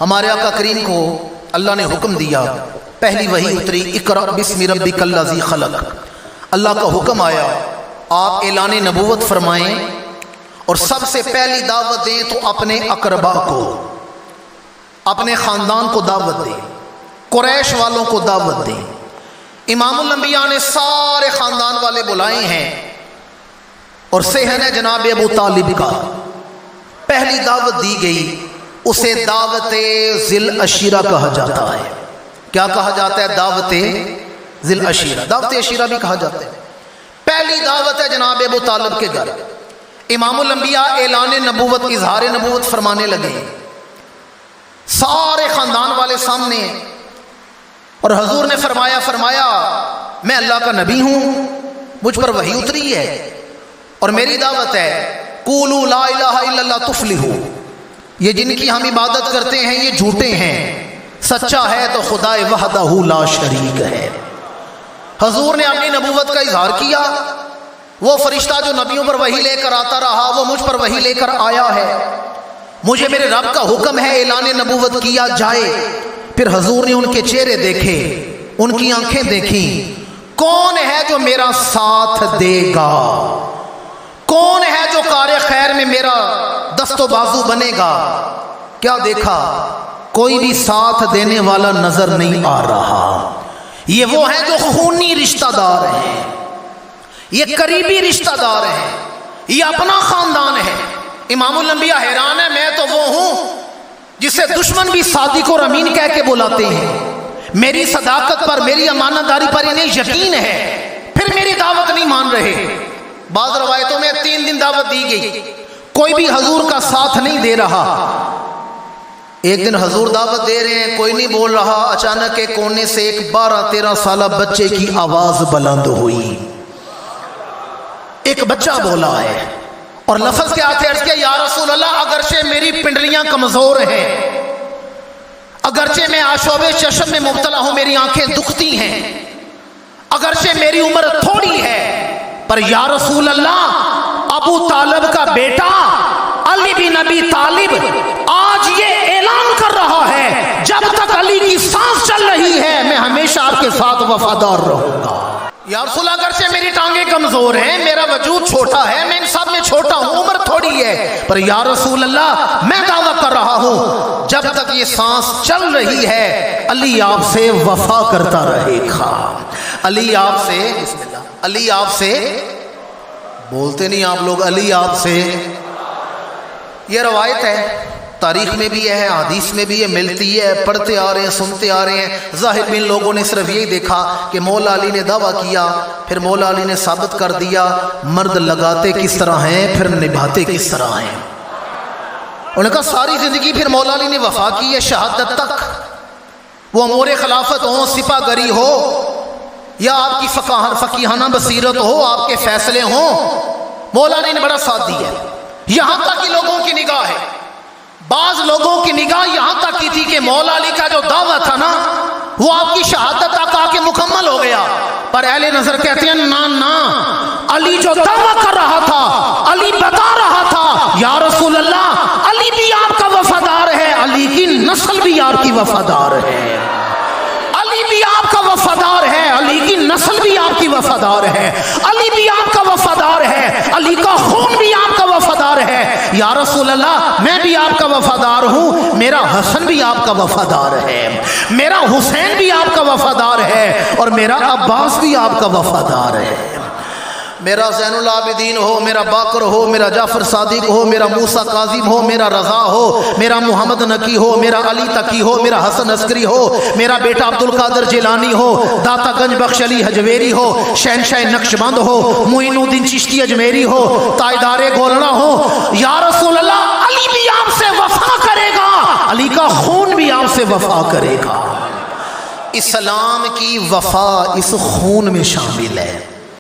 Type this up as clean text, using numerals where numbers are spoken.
ہمارے آقا کریم کو اللہ نے حکم دیا، پہلی وحی اتری اقرأ بسم ربک الذی خلق، اللہ کا حکم آیا آپ اعلان نبوت فرمائیں اور سب سے پہلی دعوت دیں تو اپنے اقربا کو، اپنے خاندان کو دعوت دیں، قریش والوں کو دعوت دیں۔ امام الانبیاء نے سارے خاندان والے بلائے ہیں اور صحن ہے جناب ابو طالب کا، پہلی دعوت دی گئی، اسے دعوت ذی العشیرہ کہا جاتا ہے۔ کیا کہا جاتا ہے؟ دعوت ذی العشیرہ، دعوت عشیرہ بھی کہا جاتا ہے۔ پہلی دعوت ہے جناب ابو طالب کے گھر، امام الانبیاء اعلان نبوت، اظہار نبوت فرمانے لگے، سارے خاندان والے سامنے ہیں اور حضور نے فرمایا میں اللہ کا نبی ہوں، مجھ پر وحی اتری ہے اور میری دعوت ہے قولوا لا الہ الا اللہ تفلحوا، یہ جن کی ہم عبادت کرتے ہیں یہ جھوٹے ہیں، سچا ہے تو خدا وحدہ لا شریک ہے۔ حضور نے اپنی نبوت کا اظہار کیا، وہ فرشتہ جو نبیوں پر وحی لے کر آتا رہا وہ مجھ پر وحی لے کر آیا ہے، مجھے میرے رب کا حکم ہے اعلان نبوت کیا جائے۔ پھر حضور نے ان کے چہرے دیکھے، ان کی آنکھیں دیکھیں، کون ہے جو میرا ساتھ دے گا، کون ہے جو کار خیر میں میرا دست و بازو بنے گا؟ کیا دیکھا؟ کوئی بھی ساتھ دینے والا نظر نہیں آ رہا۔ یہ وہ ہیں جو خونی رشتہ دار ہیں، یہ قریبی رشتہ دار ہیں، یہ اپنا خاندان ہے۔ امام الانبیاء حیران ہے، میں تو وہ ہوں جسے دشمن بھی صادق اور امین کہہ کے بلاتے ہیں، میری صداقت پر، میری امانت داری پر انہیں یقین ہے، پھر میری دعوت نہیں مان رہے۔ بعض روایتوں میں 3 دن دعوت دی گئی، کوئی بھی حضور کا ساتھ نہیں دے رہا۔ ایک دن حضور دعوت دے رہے ہیں، کوئی نہیں بول رہا، اچانک ایک کونے سے ایک 12-13 سالہ بچے کی آواز بلند ہوئی، ایک بچہ بولا ہے اور لفظ کے آتے عرض کیا، یا رسول اللہ اگرچہ میری پنڈلیاں کمزور ہیں، اگرچہ میں آشوب چشم میں مبتلا ہوں، میری آنکھیں دکھتی ہیں، اگرچہ میری عمر تھوڑی ہے، پر یا رسول اللہ ابو طالب کا بیٹا علی بن ابی طالب آج یہ اعلان کر رہا ہے جب تک علی کی سانس چل رہی ہے میں ہمیشہ آپ کے ساتھ وفادار رہوں گا۔ یا رسول اللہ اگرچہ میری ٹانگیں کمزور ہیں، میرا وجود چھوٹا ہے، میں ان سب میں چھوٹا ہوں، عمر تھوڑی ہے، پر یا رسول اللہ میں دعویٰ کر رہا ہوں جب تک یہ سانس چل رہی ہے علی آپ سے وفا کرتا رہے گا۔ علی آپ سے، بسم اللہ، علی آپ سے، بولتے نہیں آپ لوگ، علی آپ سے، یہ روایت ہے، تاریخ میں بھی ہے، حدیث میں بھی یہ ملتی ہے، پڑھتے آ رہے ہیں، سنتے آ رہے ہیں۔ ظاہر میں ان لوگوں نے صرف یہی دیکھا کہ مولا علی نے دعویٰ کیا، پھر مولا علی نے ثابت کر دیا مرد لگاتے کس طرح ہیں پھر نبھاتے کس طرح ہیں۔ انہوں نے کہا ساری زندگی پھر مولا علی نے وفا کی ہے شہادت تک، وہ امور خلافت ہو، سپہ گری ہو، یا آپ کی فقیہانہ بصیرت ہو، آپ کے فیصلے ہوں، مولا علی نے بڑا ساتھ دیا ہے۔ یہاں تک کہ لوگوں کی نگاہ ہے، بعض لوگوں کی نگاہ یہاں تک کی تھی کہ مولا علی کا جو دعویٰ تھا نا وہ آپ کی شہادت تک آ کے مکمل ہو گیا، پر اہل نظر کہتے ہیں نا، علی جو دعویٰ کر رہا تھا، علی بتا رہا تھا یا رسول اللہ علی بھی آپ کا وفادار ہے، علی کی نسل بھی آپ کی وفادار ہے، علی بھی آپ کا وفادار ہے، علی کی نسل بھی آپ کی وفادار ہے، علی بھی آپ کا وفادار ہے، علی کا خون بھی آپ کا وفادار ہے۔ یا رسول اللہ میں بھی آپ کا وفادار ہوں، میرا حسن بھی آپ کا وفادار ہے، میرا حسین بھی آپ کا وفادار ہے اور میرا عباس بھی آپ کا وفادار ہے، میرا زین العابدین ہو، میرا باقر ہو، میرا جعفر صادق ہو، میرا موسیٰ کاظم ہو، میرا رضا ہو، میرا محمد نقی ہو، میرا علی تقی ہو، میرا حسن عسکری ہو، میرا بیٹا عبدالقادر جیلانی ہو، داتا گنج بخش علی حجویری ہو، شہنشاہ نقشبند ہو، معین الدین چشتی اجمیری ہو، تائیدار گولڑا ہو، یا رسول اللہ علی بھی آپ سے وفا کرے گا، علی کا خون بھی آپ سے وفا کرے گا۔ اسلام کی وفا اس خون میں شامل ہے۔